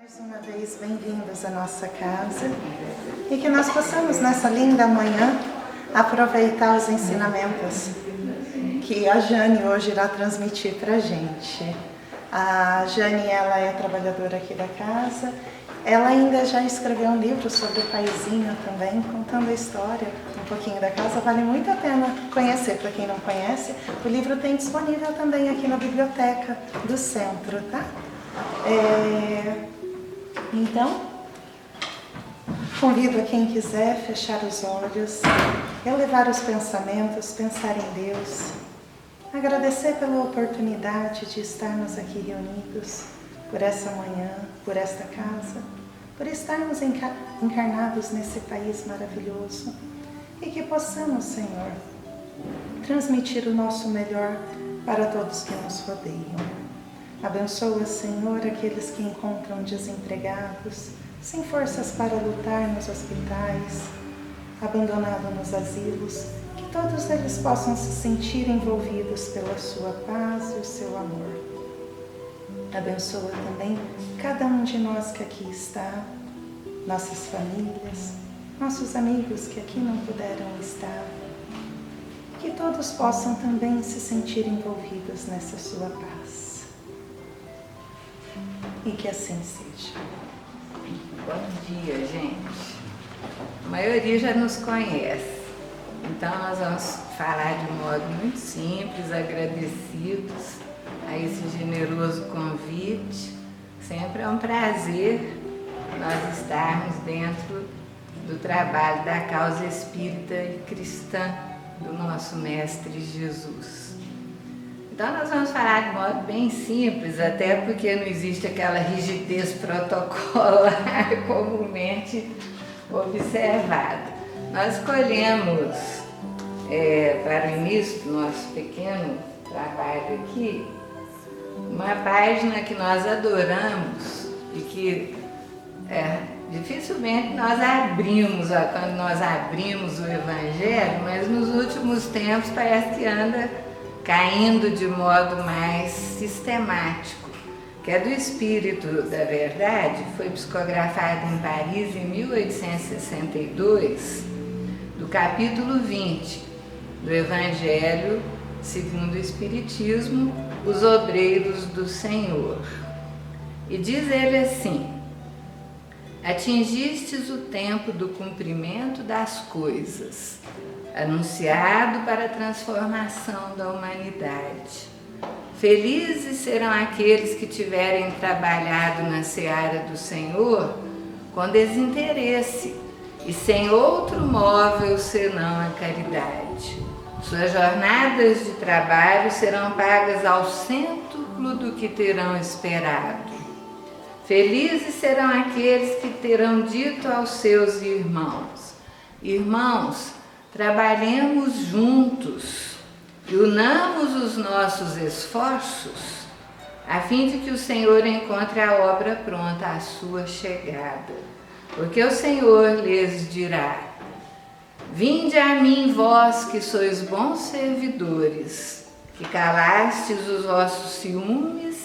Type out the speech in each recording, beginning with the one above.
Mais uma vez, bem-vindos à nossa casa e que nós possamos, nessa linda manhã, aproveitar os ensinamentos que a Jane hoje irá transmitir para a gente. A Jane, ela é trabalhadora aqui da casa, ela ainda já escreveu um livro sobre o paizinho também, contando a história, um pouquinho da casa, vale muito a pena conhecer, para quem não conhece. O livro tem disponível também aqui na biblioteca do centro, tá? Então, convido a quem quiser fechar os olhos, elevar os pensamentos, pensar em Deus, agradecer pela oportunidade de estarmos aqui reunidos por essa manhã, por esta casa, por estarmos encarnados nesse país maravilhoso e que possamos, Senhor, transmitir o nosso melhor para todos que nos rodeiam. Abençoa, Senhor, aqueles que encontram desempregados, sem forças para lutar nos hospitais, abandonados nos asilos, que todos eles possam se sentir envolvidos pela sua paz e o seu amor. Abençoa também cada um de nós que aqui está, nossas famílias, nossos amigos que aqui não puderam estar, que todos possam também se sentir envolvidos nessa sua paz. E que assim seja. Bom dia, gente. A maioria já nos conhece, então nós vamos falar de modo muito simples, agradecidos a esse generoso convite. Sempre é um prazer nós estarmos dentro do trabalho da causa espírita e cristã do nosso Mestre Jesus. Então nós vamos falar de modo bem simples, até porque não existe aquela rigidez protocolar comumente observada. Nós escolhemos para o início do nosso pequeno trabalho aqui, uma página que nós adoramos e que dificilmente nós abrimos, quando nós abrimos o Evangelho, mas nos últimos tempos parece que anda caindo de modo mais sistemático, que é do Espírito da Verdade, foi psicografado em Paris em 1862, do capítulo 20 do Evangelho segundo o Espiritismo, os obreiros do Senhor. E diz ele assim: atingistes o tempo do cumprimento das coisas, anunciado para a transformação da humanidade. Felizes serão aqueles que tiverem trabalhado na seara do Senhor com desinteresse e sem outro móvel senão a caridade. Suas jornadas de trabalho serão pagas ao cêntuplo do que terão esperado. Felizes serão aqueles que terão dito aos seus irmãos: irmãos, trabalhemos juntos e unamos os nossos esforços a fim de que o Senhor encontre a obra pronta à sua chegada. Porque o Senhor lhes dirá: vinde a mim, vós que sois bons servidores, que calastes os vossos ciúmes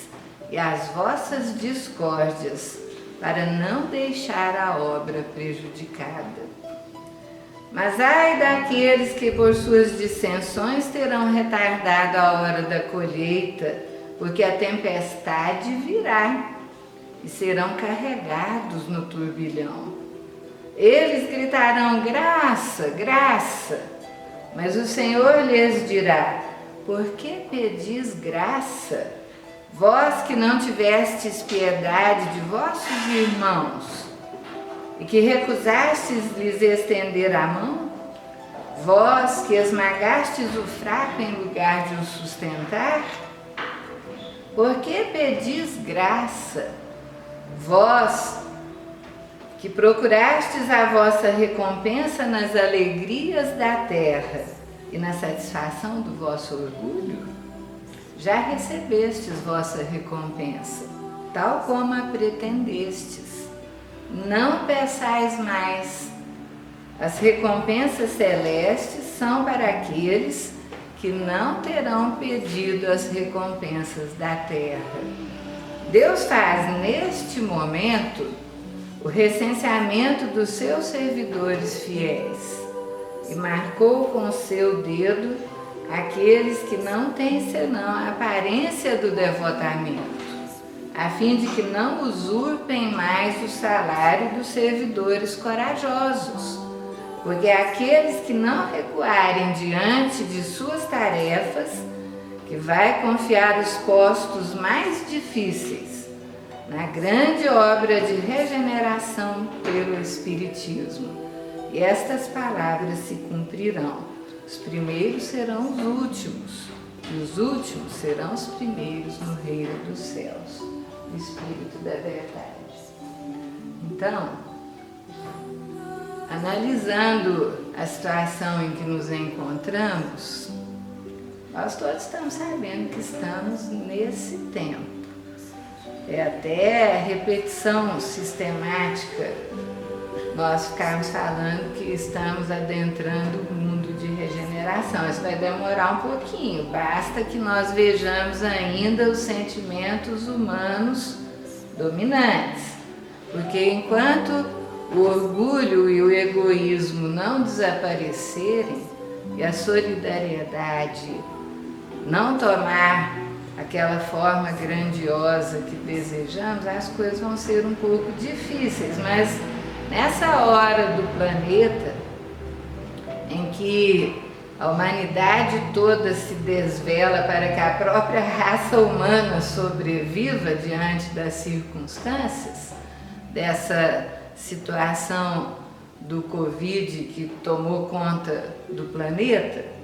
e as vossas discórdias, para não deixar a obra prejudicada. Mas ai daqueles que por suas dissensões terão retardado a hora da colheita, porque a tempestade virá e serão carregados no turbilhão. Eles gritarão: graça, graça, mas o Senhor lhes dirá: por que pedis graça, vós que não tivestes piedade de vossos irmãos e que recusastes lhes estender a mão? Vós que esmagastes o fraco em lugar de o sustentar? Por que pedis graça, vós que procurastes a vossa recompensa nas alegrias da terra e na satisfação do vosso orgulho? Já recebestes vossa recompensa, tal como a pretendestes. Não peçais mais. As recompensas celestes são para aqueles que não terão pedido as recompensas da terra. Deus faz neste momento o recenseamento dos seus servidores fiéis e marcou com o seu dedo aqueles que não têm senão a aparência do devotamento, a fim de que não usurpem mais o salário dos servidores corajosos, porque aqueles que não recuarem diante de suas tarefas, que vai confiar os postos mais difíceis na grande obra de regeneração pelo Espiritismo. E estas palavras se cumprirão: os primeiros serão os últimos, e os últimos serão os primeiros no reino dos céus, o Espírito da Verdade. Então, analisando a situação em que nos encontramos, nós todos estamos sabendo que estamos nesse tempo. É até repetição sistemática nós ficarmos falando que estamos adentrando o mundo de regeneração. Isso vai demorar um pouquinho, basta que nós vejamos ainda os sentimentos humanos dominantes, porque enquanto o orgulho e o egoísmo não desaparecerem e a solidariedade não tomar aquela forma grandiosa que desejamos, as coisas vão ser um pouco difíceis, mas nessa hora do planeta em que a humanidade toda se desvela para que a própria raça humana sobreviva diante das circunstâncias dessa situação do Covid que tomou conta do planeta,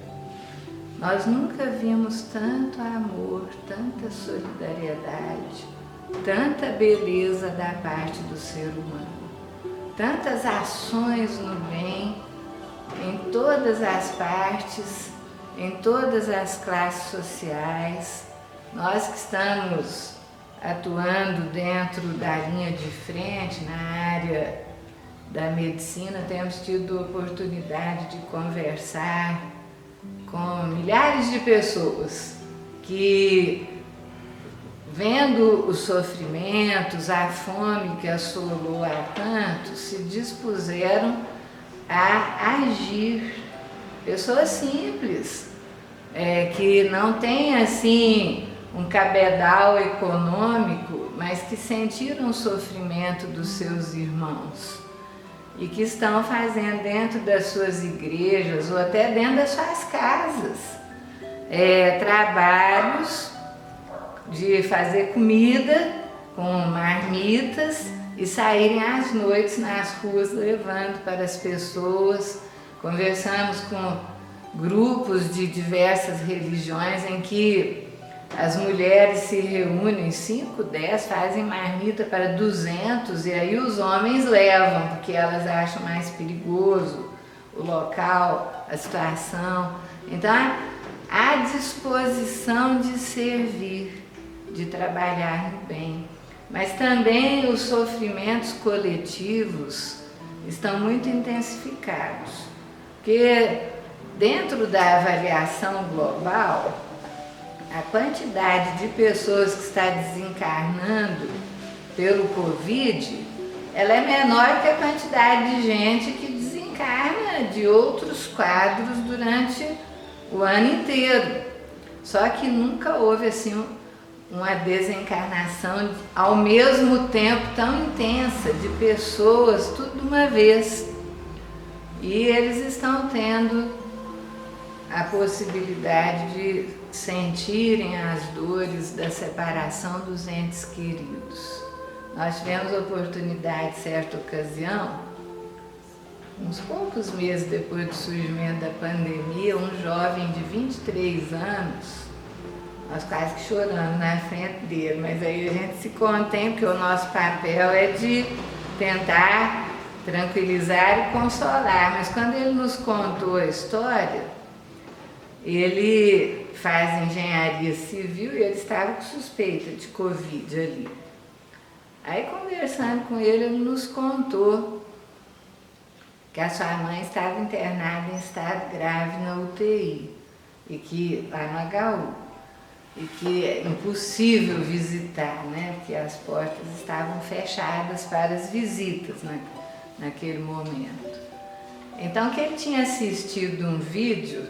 nós nunca vimos tanto amor, tanta solidariedade, tanta beleza da parte do ser humano, tantas ações no bem em todas as partes, em todas as classes sociais. Nós que estamos atuando dentro da linha de frente, na área da medicina, temos tido oportunidade de conversar com milhares de pessoas que, vendo os sofrimentos, a fome que assolou a tantos, se dispuseram a agir. Pessoas simples, que não têm assim um cabedal econômico, mas que sentiram o sofrimento dos seus irmãos e que estão fazendo dentro das suas igrejas ou até dentro das suas casas trabalhos de fazer comida com marmitas e saírem às noites nas ruas levando para as pessoas. Conversamos com grupos de diversas religiões em que as mulheres se reúnem, 5, 10, fazem marmita para 200 e aí os homens levam, porque elas acham mais perigoso o local, a situação. Então, há disposição de servir, de trabalhar no bem. Mas também os sofrimentos coletivos estão muito intensificados, porque dentro da avaliação global, a quantidade de pessoas que está desencarnando pelo Covid, ela é menor que a quantidade de gente que desencarna de outros quadros durante o ano inteiro. Só que nunca houve assim uma desencarnação ao mesmo tempo tão intensa de pessoas, tudo de uma vez. E eles estão tendo a possibilidade de sentirem as dores da separação dos entes queridos. Nós tivemos a oportunidade, certa ocasião, uns poucos meses depois do surgimento da pandemia, um jovem de 23 anos, nós quase que choramos na frente dele, mas aí a gente se contém, porque o nosso papel é de tentar tranquilizar e consolar. Mas quando ele nos contou a história, ele faz engenharia civil e ele estava com suspeita de Covid ali. Aí, conversando com ele, ele nos contou que a sua mãe estava internada em estado grave na UTI e que lá no HU. e que é impossível visitar, né? Porque as portas estavam fechadas para as visitas, né? Naquele momento. Então, que ele tinha assistido um vídeo,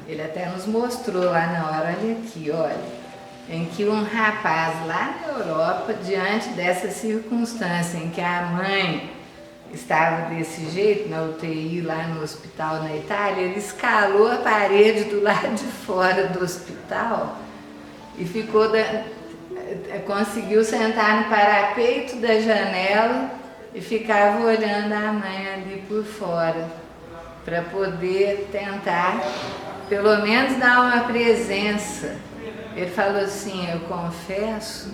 ele até nos mostrou lá na hora, olha aqui, olha, em que um rapaz lá na Europa, diante dessa circunstância em que a mãe estava desse jeito, na UTI lá no hospital na Itália, ele escalou a parede do lado de fora do hospital e conseguiu sentar no parapeito da janela e ficava olhando a mãe ali por fora, para poder tentar, pelo menos, dar uma presença. Ele falou assim, eu confesso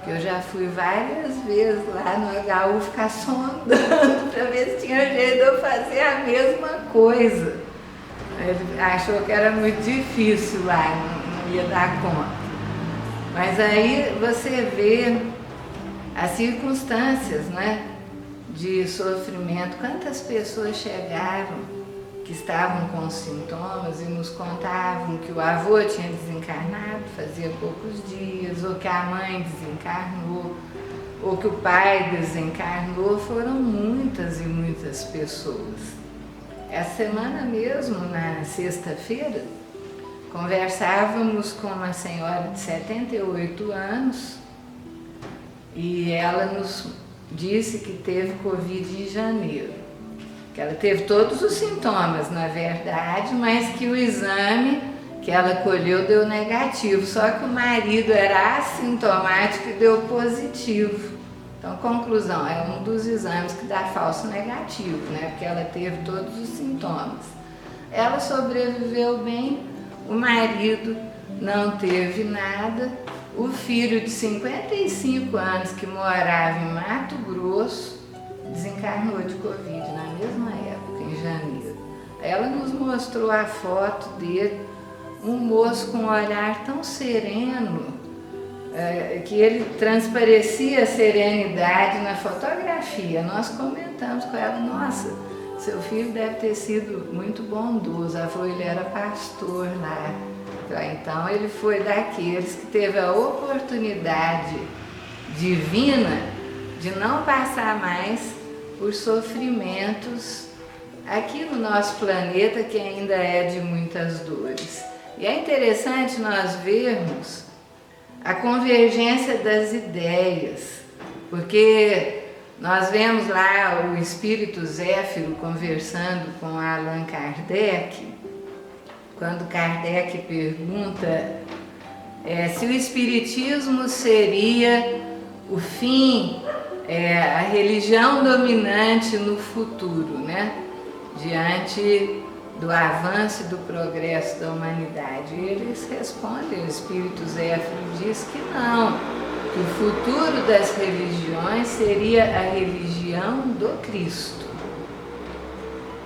que eu já fui várias vezes lá no HU ficar sondando para ver se tinha jeito de eu fazer a mesma coisa. Ele achou que era muito difícil lá, não ia dar conta. Mas aí você vê as circunstâncias, né, de sofrimento. Quantas pessoas chegaram que estavam com sintomas e nos contavam que o avô tinha desencarnado fazia poucos dias, ou que a mãe desencarnou, ou que o pai desencarnou. Foram muitas e muitas pessoas. Essa semana mesmo, na sexta-feira, conversávamos com uma senhora de 78 anos e ela nos disse que teve Covid em janeiro. Que ela teve todos os sintomas, na verdade, mas que o exame que ela colheu deu negativo, só que o marido era assintomático e deu positivo. Então, conclusão, é um dos exames que dá falso negativo, né? Porque ela teve todos os sintomas. Ela sobreviveu bem, o marido não teve nada, o filho de 55 anos que morava em Mato Grosso desencarnou de Covid na mesma época, em janeiro. Ela nos mostrou a foto dele, um moço com um olhar tão sereno, que ele transparecia serenidade na fotografia. Nós comentamos com ela, nossa, seu filho deve ter sido muito bondoso. Ela falou, ele era pastor lá. Então ele foi daqueles que teve a oportunidade divina de não passar mais por sofrimentos aqui no nosso planeta, que ainda é de muitas dores. E é interessante nós vermos a convergência das ideias, porque nós vemos lá o espírito Zéfiro conversando com Allan Kardec, quando Kardec pergunta se o espiritismo seria o fim, a religião dominante no futuro, né? Diante do avanço e do progresso da humanidade. E eles respondem, o espírito Zéfiro diz que não, que o futuro das religiões seria a religião do Cristo.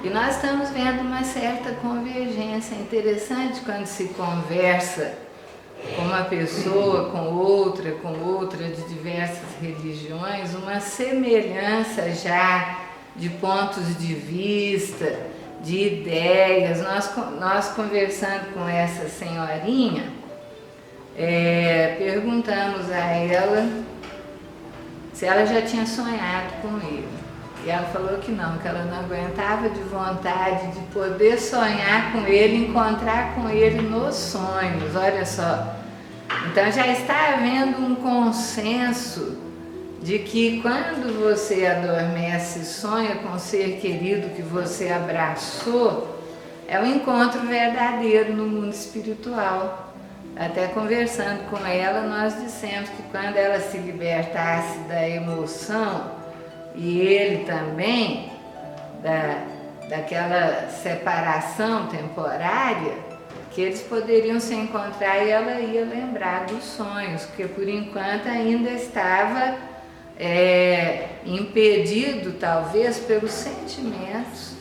E nós estamos vendo uma certa convergência. É interessante quando se conversa com uma pessoa, com outra de diversas religiões, uma semelhança já de pontos de vista, de ideias. Nós conversando com essa senhorinha, perguntamos a ela se ela já tinha sonhado com ele. E ela falou que não, que ela não aguentava de vontade de poder sonhar com ele, encontrar com ele nos sonhos, olha só. Então já está havendo um consenso de que quando você adormece e sonha com o ser querido que você abraçou, é um encontro verdadeiro no mundo espiritual. Até conversando com ela, nós dissemos que quando ela se libertasse da emoção, e ele também, daquela separação temporária, que eles poderiam se encontrar e ela ia lembrar dos sonhos, porque por enquanto ainda estava impedido, talvez, pelos sentimentos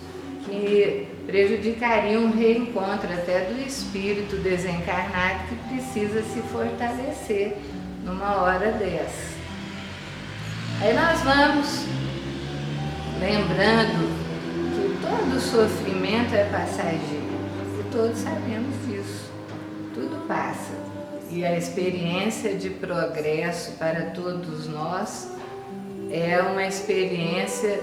que prejudicariam o reencontro até do espírito desencarnado, que precisa se fortalecer numa hora dessa. Aí nós vamos lembrando que todo sofrimento é passageiro, e todos sabemos disso. Tudo passa. e a experiência de progresso para todos nós é uma experiência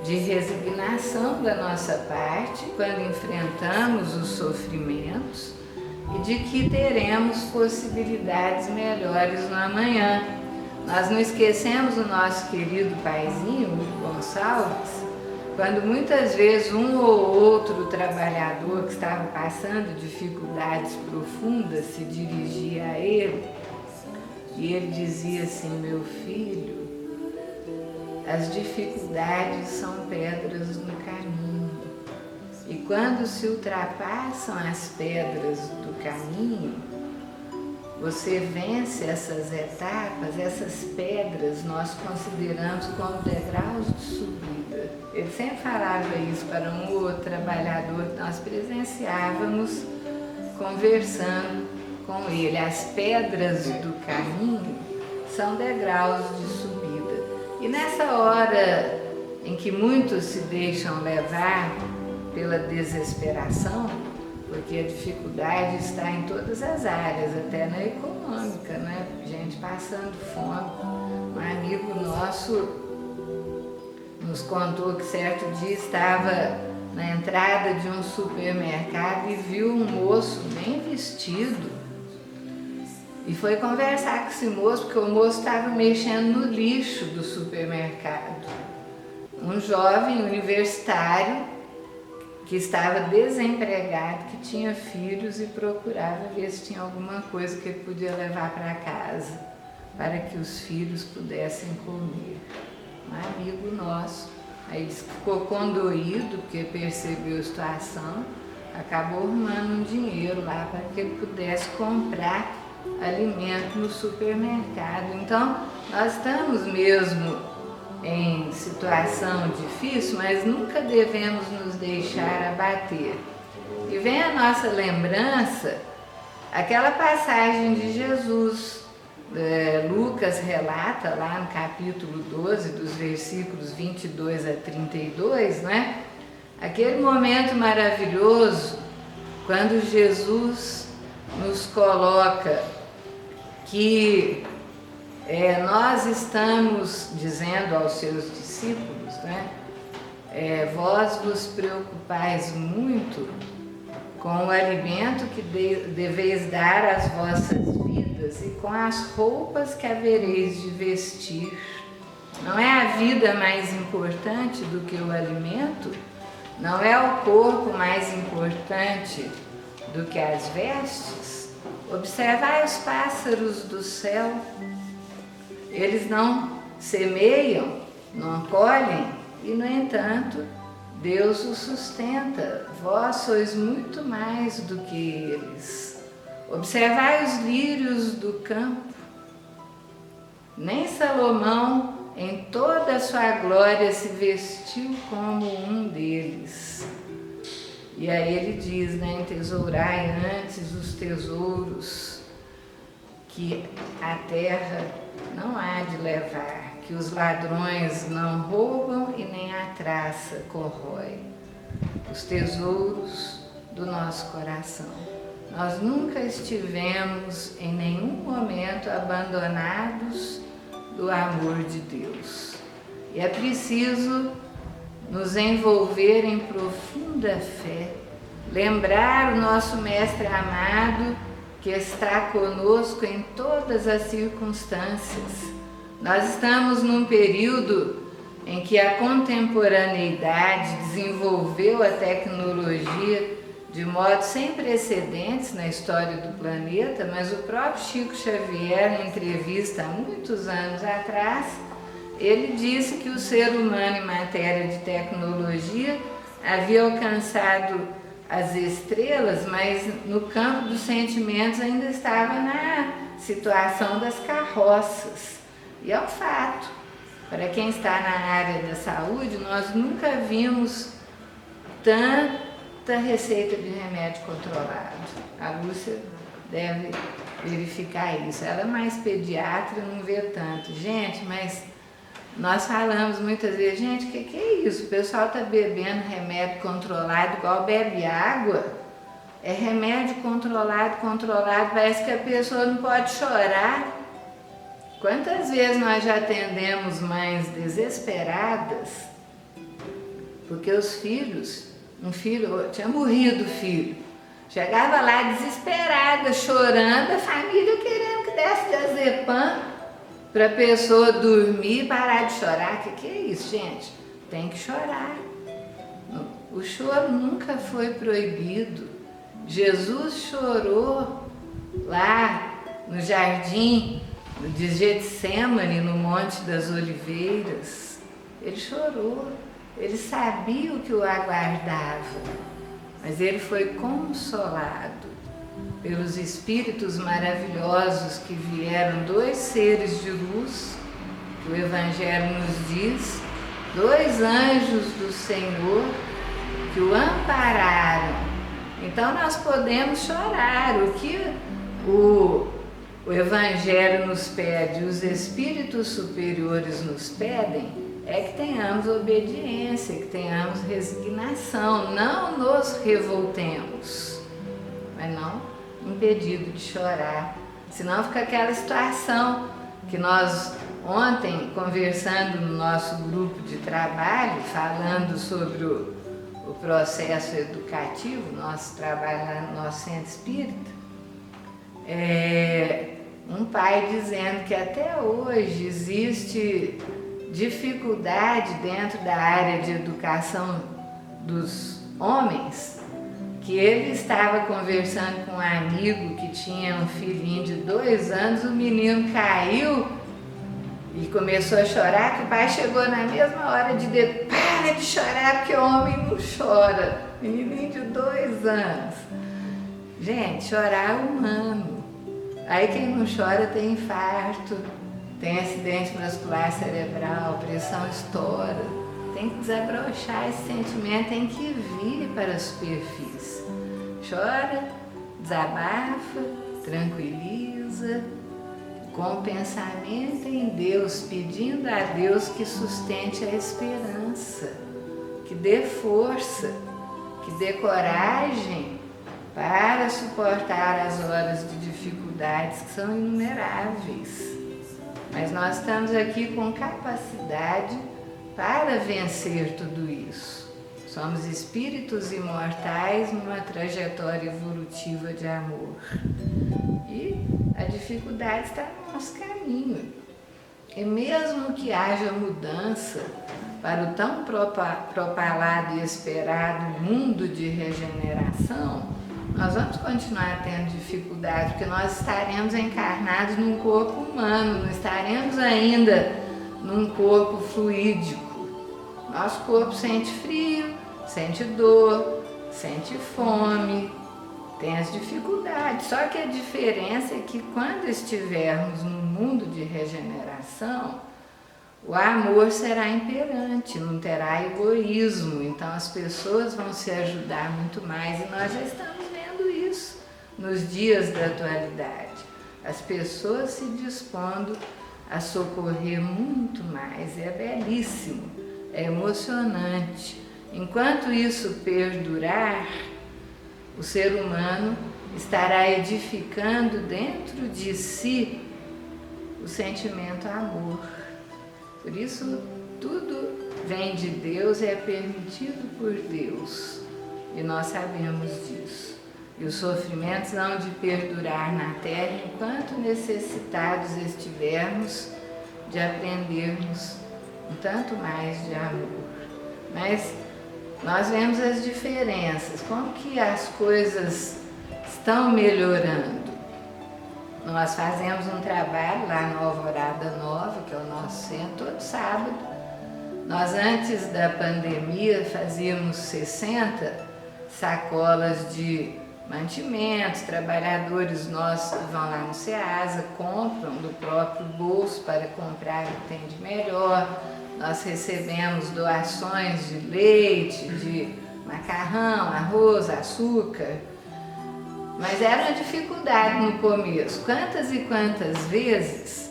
de resignação da nossa parte quando enfrentamos os sofrimentos e de que teremos possibilidades melhores no amanhã. Nós não esquecemos o nosso querido paizinho, o Gonçalves, quando muitas vezes um ou outro trabalhador que estava passando dificuldades profundas se dirigia a ele e ele dizia assim: meu filho, as dificuldades são pedras no caminho e quando se ultrapassam as pedras do caminho, você vence essas etapas, essas pedras nós consideramos como degraus de subida. Ele sempre falava isso para um ou outro trabalhador que nós presenciávamos conversando com ele. As pedras do caminho são degraus de subida. E nessa hora em que muitos se deixam levar pela desesperação, porque a dificuldade está em todas as áreas, até na econômica, né? Gente passando fome. Um amigo nosso nos contou que certo dia estava na entrada de um supermercado e viu um moço bem vestido e foi conversar com esse moço, porque o moço estava mexendo no lixo do supermercado. Um jovem universitário que estava desempregado, que tinha filhos e procurava ver se tinha alguma coisa que ele podia levar para casa, para que os filhos pudessem comer. Um amigo nosso, aí ele ficou condoído, porque percebeu a situação, acabou arrumando um dinheiro lá para que ele pudesse comprar alimento no supermercado. Então, nós estamos mesmo em situação difícil, mas nunca devemos nos deixar abater. E vem a nossa lembrança aquela passagem de Jesus. Lucas relata lá no capítulo 12, dos versículos 22 a 32, né? Aquele momento maravilhoso quando Jesus nos coloca que nós estamos dizendo aos seus discípulos, né? Vós vos preocupais muito com o alimento que deveis dar às vossas vidas e com as roupas que havereis de vestir. Não é a vida mais importante do que o alimento? Não é o corpo mais importante do que as vestes? Observai os pássaros do céu. Eles não semeiam, não colhem e, no entanto, Deus os sustenta. Vós sois muito mais do que eles. Observai os lírios do campo. Nem Salomão, em toda a sua glória, se vestiu como um deles. E aí ele diz, né, entesourai antes os tesouros que a terra não há de levar, que os ladrões não roubam e nem a traça corrói. Os tesouros do nosso coração. Nós nunca estivemos em nenhum momento abandonados do amor de Deus. E é preciso nos envolver em profunda fé, lembrar o nosso Mestre amado que está conosco em todas as circunstâncias. Nós estamos num período em que a contemporaneidade desenvolveu a tecnologia de modo sem precedentes na história do planeta, mas o próprio Chico Xavier, em entrevista há muitos anos atrás, ele disse que o ser humano em matéria de tecnologia havia alcançado as estrelas, mas no campo dos sentimentos ainda estava na situação das carroças. E é um fato. Para quem está na área da saúde, nós nunca vimos tanta receita de remédio controlado. A Lúcia deve verificar isso. Ela é mais pediatra, não vê tanto. Gente, mas nós falamos muitas vezes, gente, o que é isso? O pessoal está bebendo remédio controlado igual bebe água. é remédio controlado, parece que a pessoa não pode chorar. Quantas vezes nós já atendemos mães desesperadas, porque os filhos, um filho, tinha morrido o filho, chegava lá desesperada, chorando, a família querendo que desse diazepam para a pessoa dormir e parar de chorar. Que é isso, gente? Tem que chorar. O choro nunca foi proibido. Jesus chorou lá no jardim de Getsêmani, no Monte das Oliveiras. Ele chorou, ele sabia o que o aguardava, mas ele foi consolado pelos espíritos maravilhosos que vieram, 2 seres de luz, que o Evangelho nos diz, 2 anjos do Senhor que o ampararam. Então nós podemos chorar. O que o Evangelho nos pede, os espíritos superiores nos pedem, é que tenhamos obediência, que tenhamos resignação, não nos revoltemos, mas não impedido de chorar. Senão fica aquela situação que nós ontem, conversando no nosso grupo de trabalho, falando sobre o processo educativo, nosso trabalho lá no nosso centro espírita, um pai dizendo que até hoje existe dificuldade dentro da área de educação dos homens, que ele estava conversando com um amigo que tinha um filhinho de 2 anos, o menino caiu e começou a chorar, que o pai chegou na mesma hora de dizer: para de chorar, porque o homem não chora. Menininho de 2 anos. Gente, chorar é humano. Aí quem não chora tem infarto, tem acidente vascular cerebral, pressão estoura. Tem que desabrochar esse sentimento, tem que vir para a superfície. Chora, desabafa, tranquiliza, com o pensamento em Deus, pedindo a Deus que sustente a esperança, que dê força, que dê coragem para suportar as horas de dificuldades que são inumeráveis. Mas nós estamos aqui com capacidade para vencer tudo isso. Somos espíritos imortais numa trajetória evolutiva de amor. E a dificuldade está no nosso caminho. E mesmo que haja mudança para o tão propalado e esperado mundo de regeneração, nós vamos continuar tendo dificuldade, porque nós estaremos encarnados num corpo humano, não estaremos ainda num corpo fluídico. Nosso corpo sente frio, sente dor, sente fome, tem as dificuldades. Só que a diferença é que quando estivermos no mundo de regeneração, o amor será imperante, não terá egoísmo. Então as pessoas vão se ajudar muito mais, e nós já estamos vendo isso nos dias da atualidade. As pessoas se dispondo a socorrer muito mais. É belíssimo, é emocionante. Enquanto isso perdurar, o ser humano estará edificando dentro de si o sentimento amor. Por isso, tudo vem de Deus, é permitido por Deus, e nós sabemos disso. E os sofrimentos hão de perdurar na terra enquanto necessitados estivermos de aprendermos um tanto mais de amor. Mas nós vemos as diferenças, como que as coisas estão melhorando. Nós fazemos um trabalho lá no Alvorada Nova, que é o nosso centro, todo sábado. Nós, antes da pandemia, fazíamos 60 sacolas de mantimentos. Trabalhadores nossos vão lá no Ceasa, compram do próprio bolso para comprar o que tem de melhor. Nós recebemos doações de leite, de macarrão, arroz, açúcar. Mas era uma dificuldade no começo. Quantas e quantas vezes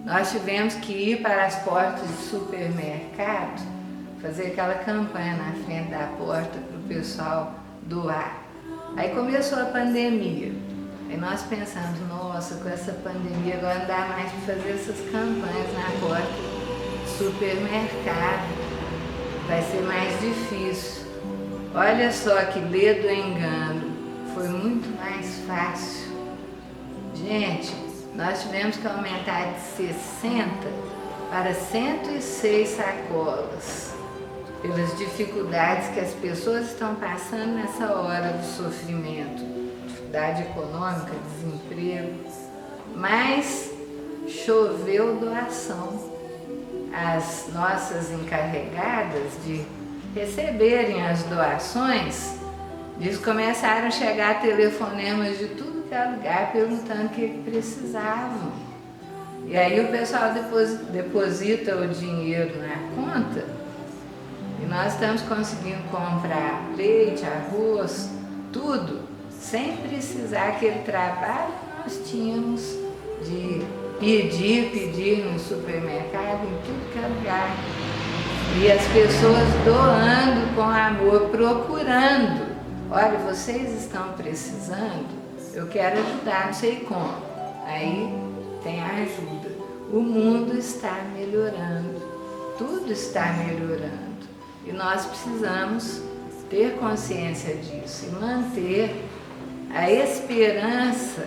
nós tivemos que ir para as portas de supermercado, fazer aquela campanha na frente da porta para o pessoal doar. Aí começou a pandemia. Aí nós pensamos, nossa, com essa pandemia agora não dá mais para fazer essas campanhas na porta do supermercado. Vai ser mais difícil. Olha só que lê do engano. Foi muito mais fácil. Gente, nós tivemos que aumentar de 60 para 106 sacolas, pelas dificuldades que as pessoas estão passando nessa hora do sofrimento, dificuldade econômica, desemprego, mas choveu doação. As nossas encarregadas de receberem as doações, eles começaram a chegar telefonemas de tudo que é lugar perguntando o que precisavam. E aí o pessoal deposita o dinheiro na conta e nós estamos conseguindo comprar leite, arroz, tudo, sem precisar aquele trabalho que nós tínhamos de pedir no supermercado, em tudo que é lugar. E as pessoas doando com amor, procurando. Olha, vocês estão precisando, eu quero ajudar, não sei como. Aí tem a ajuda. O mundo está melhorando, tudo está melhorando. E nós precisamos ter consciência disso e manter a esperança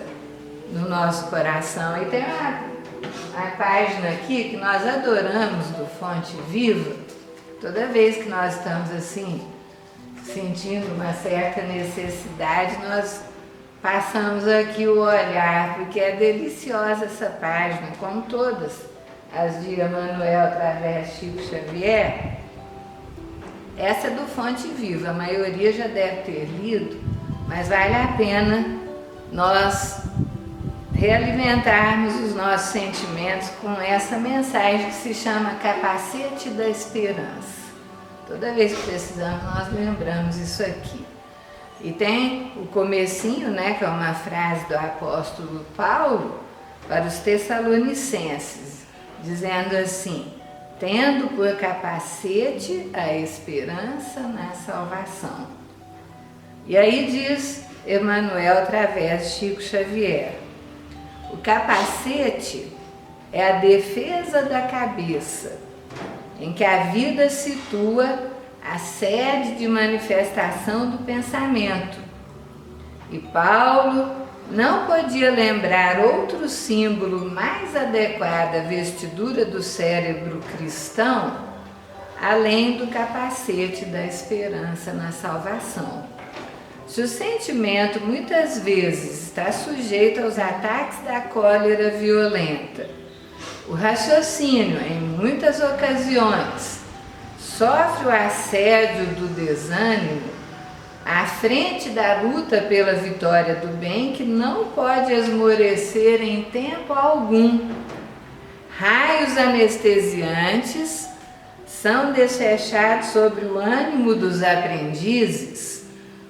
no nosso coração. E tem a página aqui que nós adoramos do Fonte Viva. Toda vez que nós estamos assim, sentindo uma certa necessidade, nós passamos aqui o olhar, porque é deliciosa essa página, como todas as de Emmanuel através de Chico Xavier. Essa é do Fonte Viva, a maioria já deve ter lido, mas vale a pena nós realimentarmos os nossos sentimentos com essa mensagem que se chama Capacete da Esperança. Toda vez que precisamos, nós lembramos isso aqui. E tem o comecinho, né, que é uma frase do apóstolo Paulo para os Tessalonicenses, dizendo assim: tendo por capacete a esperança na salvação. E aí diz Emmanuel através de Chico Xavier: o capacete é a defesa da cabeça, em que a vida situa a sede de manifestação do pensamento. E Paulo não podia lembrar outro símbolo mais adequado à vestidura do cérebro cristão, além do capacete da esperança na salvação. Se o sentimento muitas vezes está sujeito aos ataques da cólera violenta, o raciocínio, em muitas ocasiões, sofre o assédio do desânimo, à frente da luta pela vitória do bem, que não pode esmorecer em tempo algum. Raios anestesiantes são desfechados sobre o ânimo dos aprendizes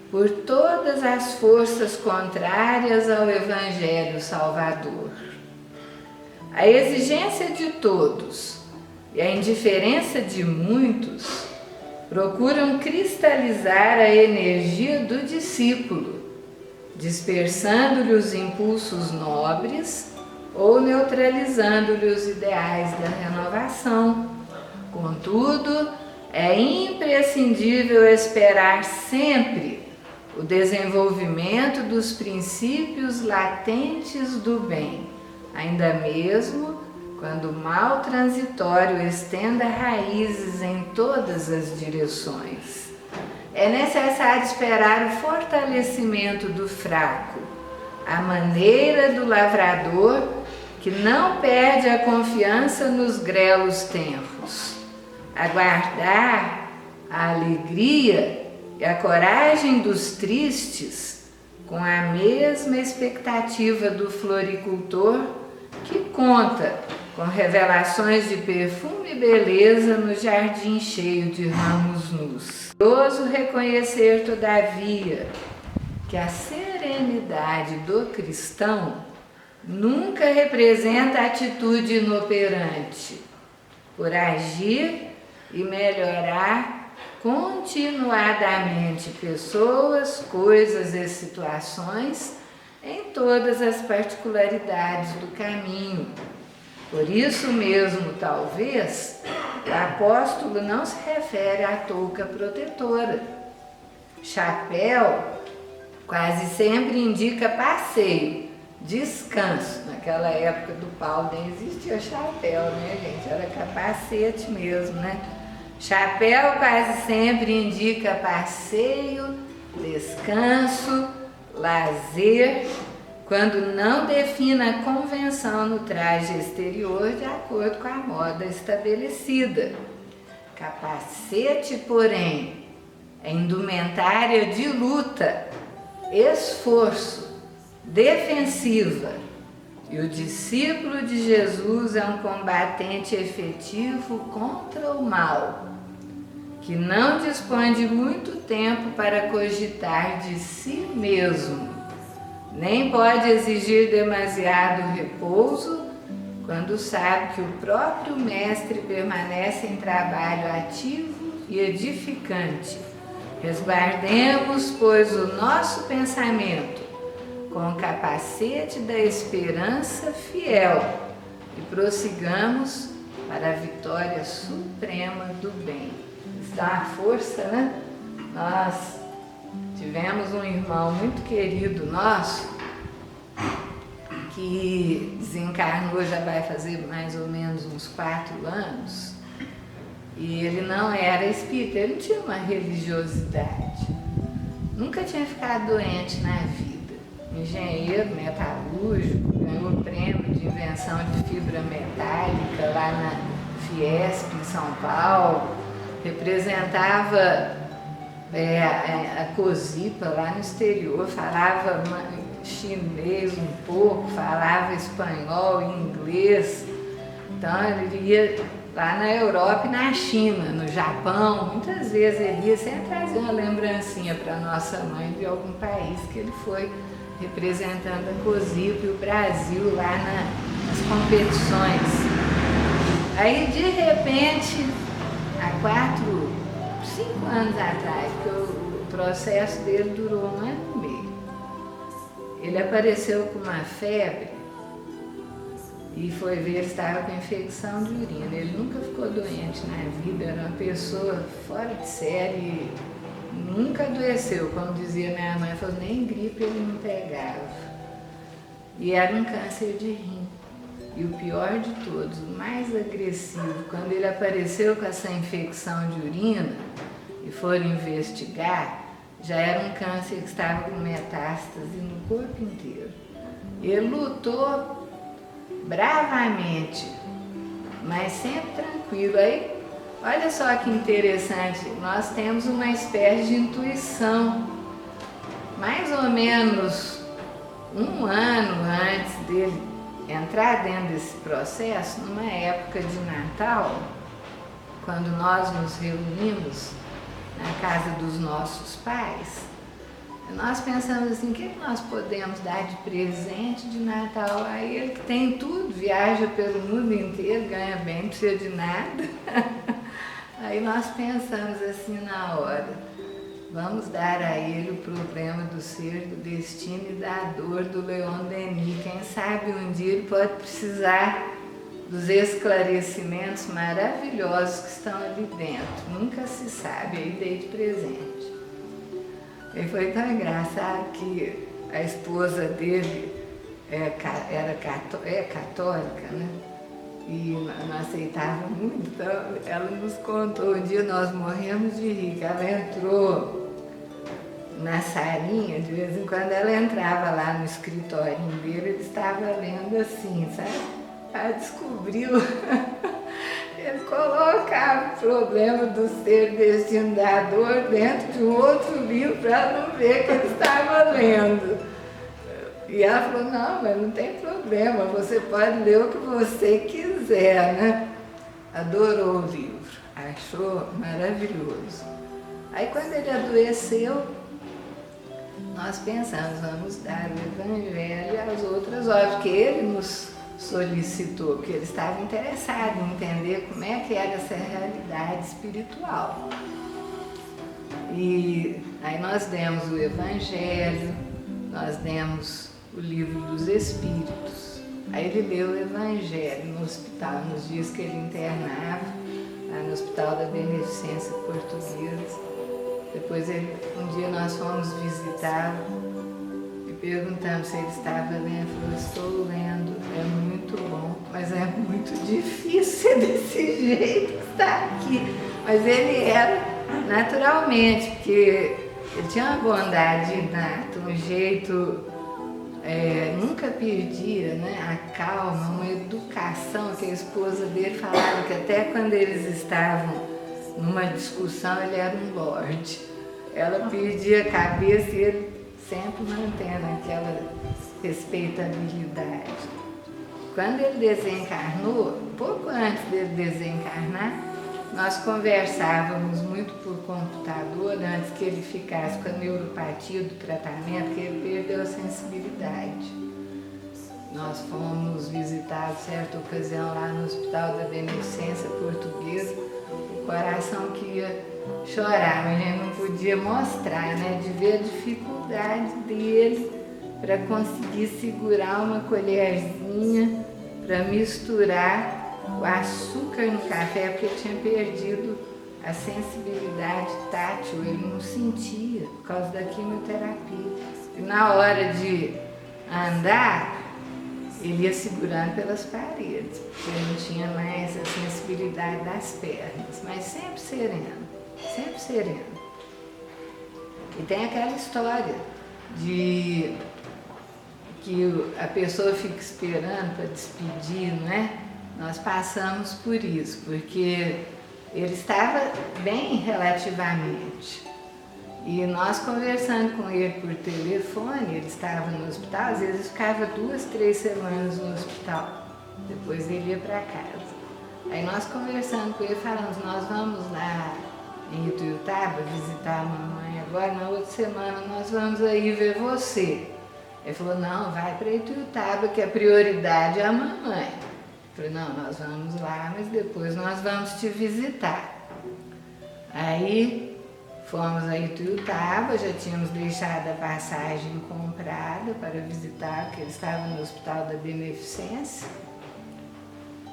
por todas as forças contrárias ao Evangelho Salvador. A exigência de todos e a indiferença de muitos procuram cristalizar a energia do discípulo, dispersando-lhe os impulsos nobres ou neutralizando-lhe os ideais da renovação. Contudo, é imprescindível esperar sempre o desenvolvimento dos princípios latentes do bem, ainda mesmo quando o mal transitório estenda raízes em todas as direções. É necessário esperar o fortalecimento do fraco, a maneira do lavrador que não perde a confiança nos grelos tempos. Aguardar a alegria e a coragem dos tristes com a mesma expectativa do floricultor que conta com revelações de perfume e beleza no jardim cheio de ramos nus. Ouso reconhecer, todavia, que a serenidade do cristão nunca representa atitude inoperante, por agir e melhorar continuadamente pessoas, coisas e situações em todas as particularidades do caminho. Por isso mesmo, talvez, o apóstolo não se refere à touca protetora. Chapéu quase sempre indica passeio, descanso. Naquela época do Paulo nem existia chapéu, né, gente? Era capacete mesmo, né? Chapéu quase sempre indica passeio, descanso, lazer, quando não define a convenção no traje exterior de acordo com a moda estabelecida. Capacete, porém, é indumentária de luta, esforço, defensiva. E o discípulo de Jesus é um combatente efetivo contra o mal, que não dispõe de muito tempo para cogitar de si mesmo, nem pode exigir demasiado repouso quando sabe que o próprio Mestre permanece em trabalho ativo e edificante. Resguardemos, pois, o nosso pensamento com o capacete da esperança fiel e prossigamos para a vitória suprema do bem. Isso dá uma força, né? Nós tivemos um irmão muito querido nosso que desencarnou, já vai fazer mais ou menos uns 4 anos, e ele não era espírita, ele tinha uma religiosidade, nunca tinha ficado doente na vida. Engenheiro metalúrgico, ganhou o prêmio de invenção de fibra metálica lá na Fiesp, em São Paulo, representava a COSIPA lá no exterior, falava chinês um pouco, falava espanhol, inglês. Então ele ia lá na Europa e na China, no Japão, muitas vezes ele ia sempre trazer uma lembrancinha para nossa mãe de algum país que ele foi representando a COSIPA e o Brasil lá nas competições. Aí de repente, há 5 anos atrás, porque o processo dele durou 1 ano e meio, ele apareceu com uma febre e foi ver, ele estava com infecção de urina. Ele nunca ficou doente na vida, era uma pessoa fora de série, nunca adoeceu, como dizia minha mãe, falou, nem gripe ele não pegava. E era um câncer de rim. E o pior de todos, o mais agressivo, quando ele apareceu com essa infecção de urina e foram investigar, já era um câncer que estava com metástase no corpo inteiro. Ele lutou bravamente, mas sempre tranquilo. Aí, olha só que interessante, nós temos uma espécie de intuição. Mais ou menos 1 ano antes dele entrar dentro desse processo, numa época de Natal, quando nós nos reunimos na casa dos nossos pais, nós pensamos assim, o que nós podemos dar de presente de Natal a ele, que tem tudo, viaja pelo mundo inteiro, ganha bem, não precisa de nada. Aí nós pensamos assim na hora, vamos dar a ele o problema do ser, do destino e da dor do Leon Denis. Quem sabe um dia ele pode precisar dos esclarecimentos maravilhosos que estão ali dentro. Nunca se sabe, aí dei de presente. E foi tão engraçado que a esposa dele era católica, né? E não aceitava muito, então ela nos contou, um dia nós morremos de rir, que ela entrou na salinha, de vez em quando ela entrava lá no escritorinho dele, ele estava lendo assim, sabe? Ela descobriu, ele colocava o problema do ser destino da dor dentro de um outro livro para ela não ver que ele estava lendo. E ela falou, não, mas não tem problema, você pode ler o que você quiser, né? Adorou o livro, achou maravilhoso. Aí quando ele adoeceu, nós pensamos, vamos dar o Evangelho e as outras obras, porque ele nos solicitou, porque ele estava interessado em entender como é que era essa realidade espiritual. E aí nós demos o Evangelho, nós demos o Livro dos Espíritos. Aí ele leu o Evangelho no hospital, nos dias que ele internava, lá no Hospital da Beneficência Portuguesa. Depois um dia nós fomos visitá-lo e perguntamos se ele estava lendo. Ele falou, estou lendo, é muito bom, mas é muito difícil ser desse jeito que está aqui. Mas ele era naturalmente, porque ele tinha uma bondade inata, um jeito, nunca perdia, né, a calma, uma educação que a esposa dele falava que até quando eles estavam numa discussão ele era um lorde. Ela perdia a cabeça e ele sempre mantendo aquela respeitabilidade. Quando ele desencarnou, pouco antes dele desencarnar, nós conversávamos muito por computador antes que ele ficasse com a neuropatia do tratamento, que ele perdeu a sensibilidade. Nós fomos visitar certa ocasião lá no Hospital da Beneficência Portuguesa, o coração que ia chorar, mas a gente não podia mostrar, né, de ver a dificuldade dele para conseguir segurar uma colherzinha para misturar o açúcar no café, porque ele tinha perdido a sensibilidade tátil, ele não sentia por causa da quimioterapia. E na hora de andar, ele ia segurando pelas paredes, porque ele não tinha mais a sensibilidade das pernas, mas sempre sereno, sempre sereno. E tem aquela história de que a pessoa fica esperando para despedir, não é? Nós passamos por isso, porque ele estava bem relativamente. E nós conversando com ele por telefone, ele estava no hospital, às vezes ficava 2, 3 semanas no hospital, depois ele ia para casa. Aí nós conversando com ele, falamos, nós vamos lá em Ituiutaba visitar a mamãe agora, na outra semana nós vamos aí ver você. Ele falou, não, vai para Ituiutaba, que a prioridade é a mamãe. Eu falei, não, nós vamos lá, mas depois nós vamos te visitar. Aí fomos a Ituiutaba, já tínhamos deixado a passagem comprada para visitar, porque ele estava no Hospital da Beneficência.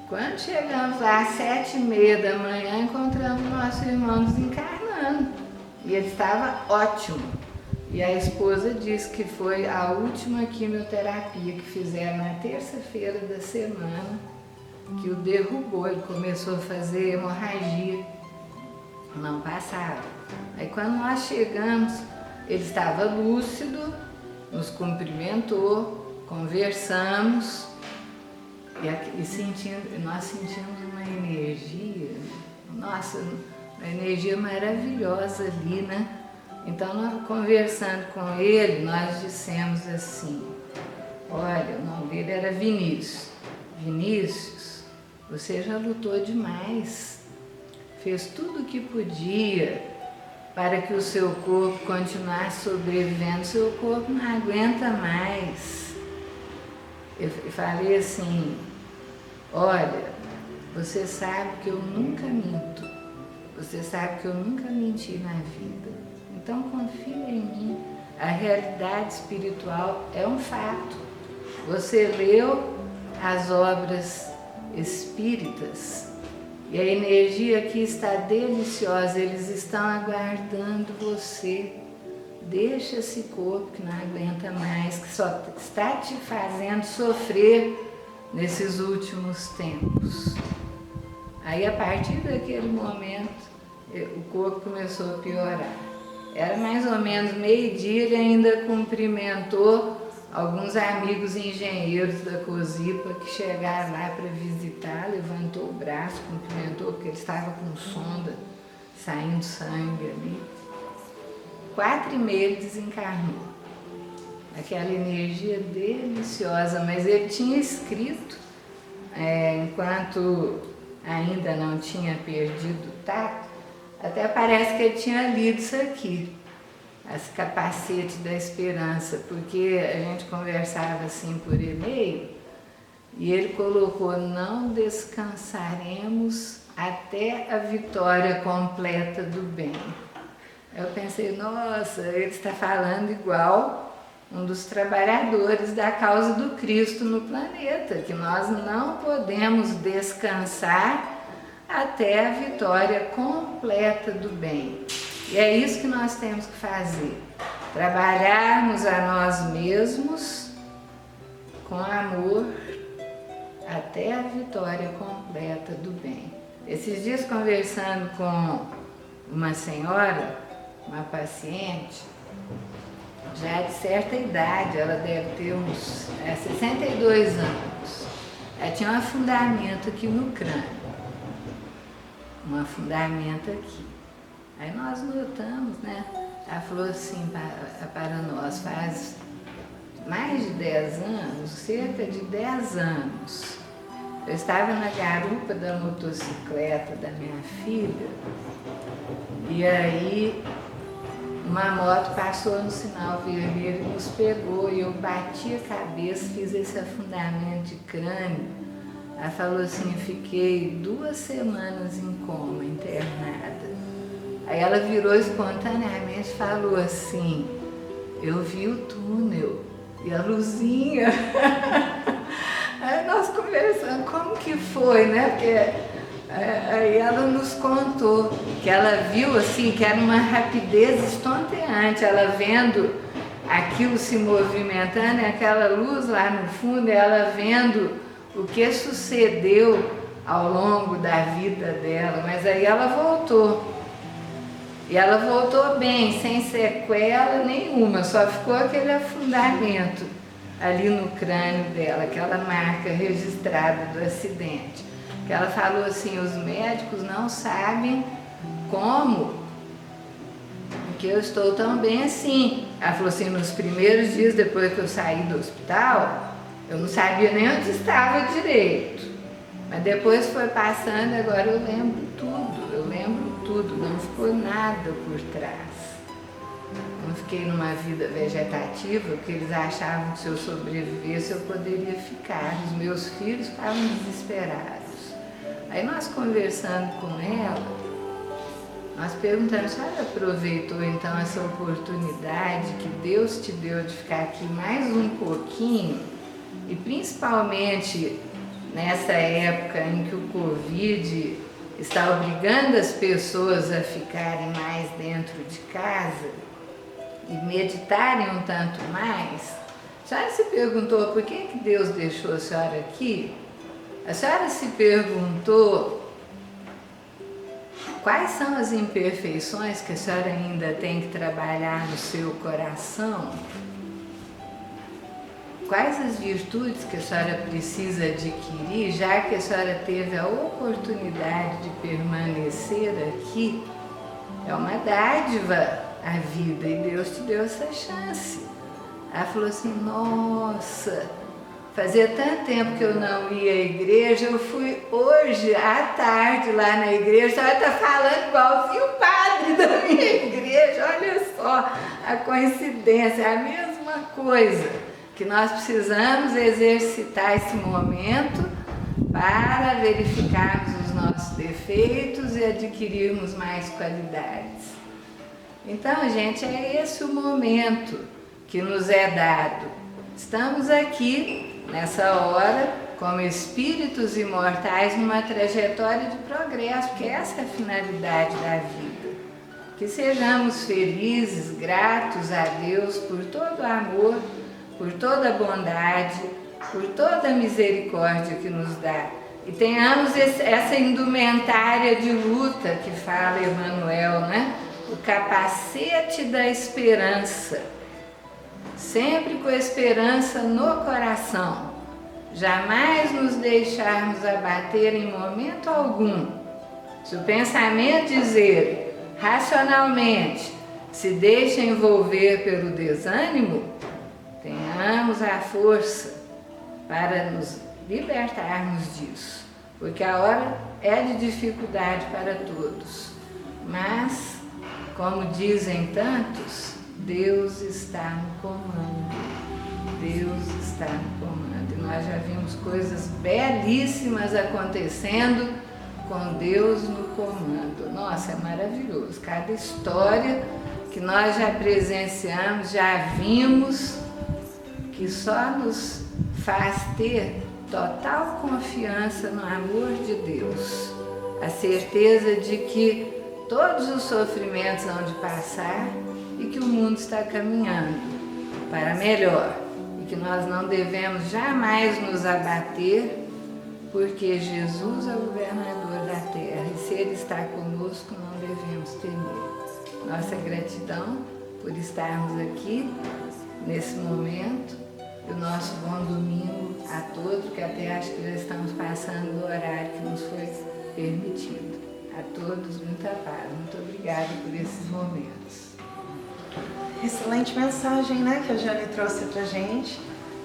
Quando chegamos lá, às 7h30 da manhã, encontramos nosso irmão desencarnando. E ele estava ótimo. E a esposa disse que foi a última quimioterapia que fizeram na terça-feira da semana, que o derrubou, ele começou a fazer hemorragia, não passava. Aí quando nós chegamos, ele estava lúcido, nos cumprimentou, conversamos e nós sentimos uma energia, nossa, uma energia maravilhosa ali, né? Então, nós, conversando com ele, nós dissemos assim, olha, o nome dele era Vinícius. Vinícius, você já lutou demais, fez tudo o que podia para que o seu corpo continuasse sobrevivendo, seu corpo não aguenta mais. Eu falei assim, olha, você sabe que eu nunca minto, você sabe que eu nunca menti na vida, então confia em mim, a realidade espiritual é um fato. Você leu as obras espíritas e a energia aqui está deliciosa, eles estão aguardando você. Deixa esse corpo que não aguenta mais, que só está te fazendo sofrer nesses últimos tempos. Aí a partir daquele momento o corpo começou a piorar. Era mais ou menos meio-dia, ele ainda cumprimentou alguns amigos engenheiros da COSIPA que chegaram lá para visitar, levantou o braço, cumprimentou, porque ele estava com sonda, saindo sangue ali. 4h30 ele desencarnou. Aquela energia deliciosa, mas ele tinha escrito, enquanto ainda não tinha perdido o tato, até parece que ele tinha lido isso aqui, as capacetes da esperança, porque a gente conversava assim por e-mail e ele colocou, não descansaremos até a vitória completa do bem. Eu pensei, nossa, ele está falando igual um dos trabalhadores da causa do Cristo no planeta, que nós não podemos descansar até a vitória completa do bem. E é isso que nós temos que fazer, trabalharmos a nós mesmos com amor até a vitória completa do bem. Esses dias, conversando com uma senhora, uma paciente, já de certa idade, ela deve ter uns 62 anos. Ela tinha um afundamento aqui no crânio, um afundamento aqui. Aí nós notamos, né? Ela falou assim para nós, faz mais de 10 anos, cerca de 10 anos, eu estava na garupa da motocicleta da minha filha e aí uma moto passou no sinal vermelho e nos pegou e eu bati a cabeça, fiz esse afundamento de crânio. Ela falou assim, eu fiquei 2 semanas em coma, internada. Aí ela virou espontaneamente e falou assim, eu vi o túnel e a luzinha. Aí nós conversando, como que foi, né? Porque aí ela nos contou que ela viu assim, que era uma rapidez estonteante, ela vendo aquilo se movimentando, e aquela luz lá no fundo, ela vendo o que sucedeu ao longo da vida dela, mas aí ela voltou. E ela voltou bem, sem sequela nenhuma, só ficou aquele afundamento ali no crânio dela, aquela marca registrada do acidente. Que ela falou assim, os médicos não sabem como que eu estou tão bem assim. Ela falou assim, nos primeiros dias depois que eu saí do hospital, eu não sabia nem onde estava direito. Mas depois foi passando, agora eu lembro tudo, não ficou nada por trás. Não fiquei numa vida vegetativa, porque eles achavam que se eu sobrevivesse eu poderia ficar. Os meus filhos ficavam desesperados. Aí nós conversando com ela, nós perguntamos, a senhora aproveitou então essa oportunidade que Deus te deu de ficar aqui mais um pouquinho, e principalmente nessa época em que o Covid está obrigando as pessoas a ficarem mais dentro de casa e meditarem um tanto mais, a senhora se perguntou por que Deus deixou a senhora aqui? A senhora se perguntou quais são as imperfeições que a senhora ainda tem que trabalhar no seu coração? Quais as virtudes que a senhora precisa adquirir, já que a senhora teve a oportunidade de permanecer aqui? É uma dádiva a vida e Deus te deu essa chance. Ela falou assim, nossa, fazia tanto tempo que eu não ia à igreja, eu fui hoje à tarde lá na igreja, ela está falando igualzinho o padre da minha igreja, olha só a coincidência, é a mesma coisa. Que nós precisamos exercitar esse momento para verificarmos os nossos defeitos e adquirirmos mais qualidades. Então, gente, é esse o momento que nos é dado. Estamos aqui, nessa hora, como espíritos imortais, numa trajetória de progresso, que essa é a finalidade da vida. Que sejamos felizes, gratos a Deus por todo o amor, por toda a bondade, por toda a misericórdia que nos dá. E tenhamos essa indumentária de luta que fala Emmanuel, né? O capacete da esperança. Sempre com a esperança no coração. Jamais nos deixarmos abater em momento algum. Se o pensamento dizer, racionalmente, se deixa envolver pelo desânimo, tenhamos a força para nos libertarmos disso, porque a hora é de dificuldade para todos, mas, como dizem tantos, Deus está no comando, Deus está no comando, e nós já vimos coisas belíssimas acontecendo com Deus no comando. Nossa, é maravilhoso. Cada história que nós já presenciamos, já vimos, que só nos faz ter total confiança no amor de Deus. A certeza de que todos os sofrimentos vão de passar e que o mundo está caminhando para melhor. E que nós não devemos jamais nos abater, porque Jesus é o governador da terra e se Ele está conosco, não devemos temer. Nossa gratidão por estarmos aqui nesse momento e o nosso bom domingo a todos, que até acho que já estamos passando do horário que nos foi permitido. A todos, muita paz. Muito obrigada por esses momentos. Excelente mensagem, né, que a Jane trouxe pra gente.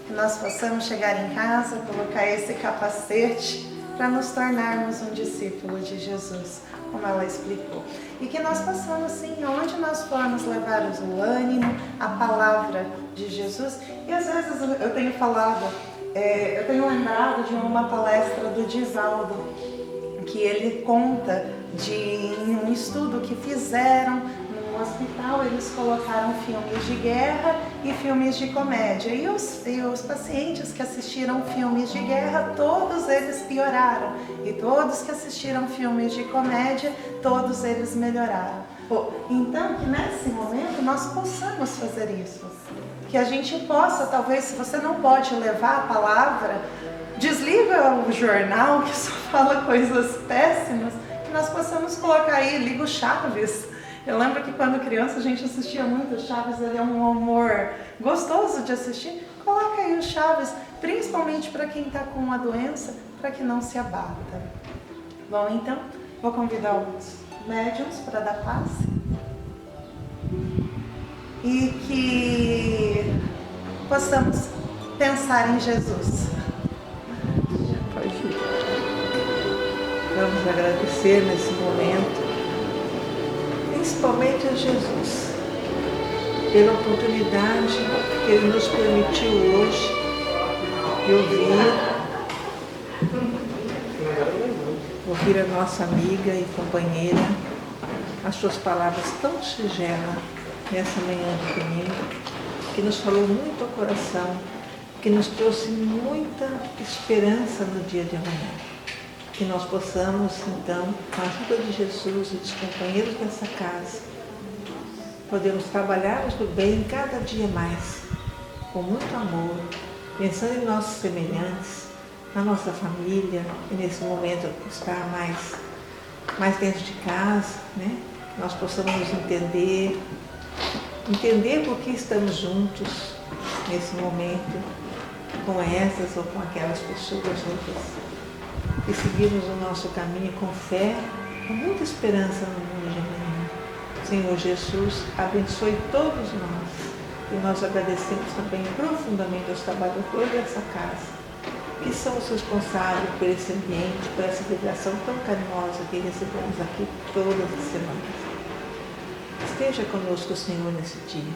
Que nós possamos chegar em casa, colocar esse capacete para nos tornarmos um discípulo de Jesus, como ela explicou. E que nós possamos, sim, onde nós formos levar o ânimo, a palavra de Jesus. E às vezes eu tenho falado, eu tenho lembrado de uma palestra do Divaldo, que ele conta de um estudo que fizeram no hospital. Eles colocaram filmes de guerra e filmes de comédia, e os pacientes que assistiram filmes de guerra, todos eles pioraram, e todos que assistiram filmes de comédia, todos eles melhoraram. Então, que nesse momento nós possamos fazer isso, que a gente possa, talvez, se você não pode levar a palavra, desliga o jornal que só fala coisas péssimas, que nós possamos colocar aí, liga o Chaves. Eu lembro que quando criança a gente assistia muito o Chaves, ele é um humor gostoso de assistir. Coloca aí o Chaves, principalmente para quem está com uma doença, para que não se abata. Bom, então, vou convidar os médiuns para dar passe. E que possamos pensar em Jesus. Pode ir. Vamos agradecer nesse momento, principalmente a Jesus, pela oportunidade que Ele nos permitiu hoje de ouvir a nossa amiga e companheira, as suas palavras tão singelas nessa manhã de domingo, que nos falou muito ao coração, que nos trouxe muita esperança no dia de amanhã. Que nós possamos, então, com a ajuda de Jesus e dos companheiros dessa casa, podemos trabalharmos do bem cada dia mais, com muito amor, pensando em nossos semelhantes, na nossa família, e nesse momento estar mais dentro de casa, né? Que nós possamos nos entender por que estamos juntos nesse momento, com essas ou com aquelas pessoas outras, que seguimos o nosso caminho com fé, com muita esperança no mundo de amanhã. Senhor Jesus, abençoe todos nós, e nós agradecemos também profundamente aos trabalhadores dessa casa, que são os responsáveis por esse ambiente, por essa vibração tão carinhosa que recebemos aqui todas as semanas. Esteja conosco, Senhor, nesse dia.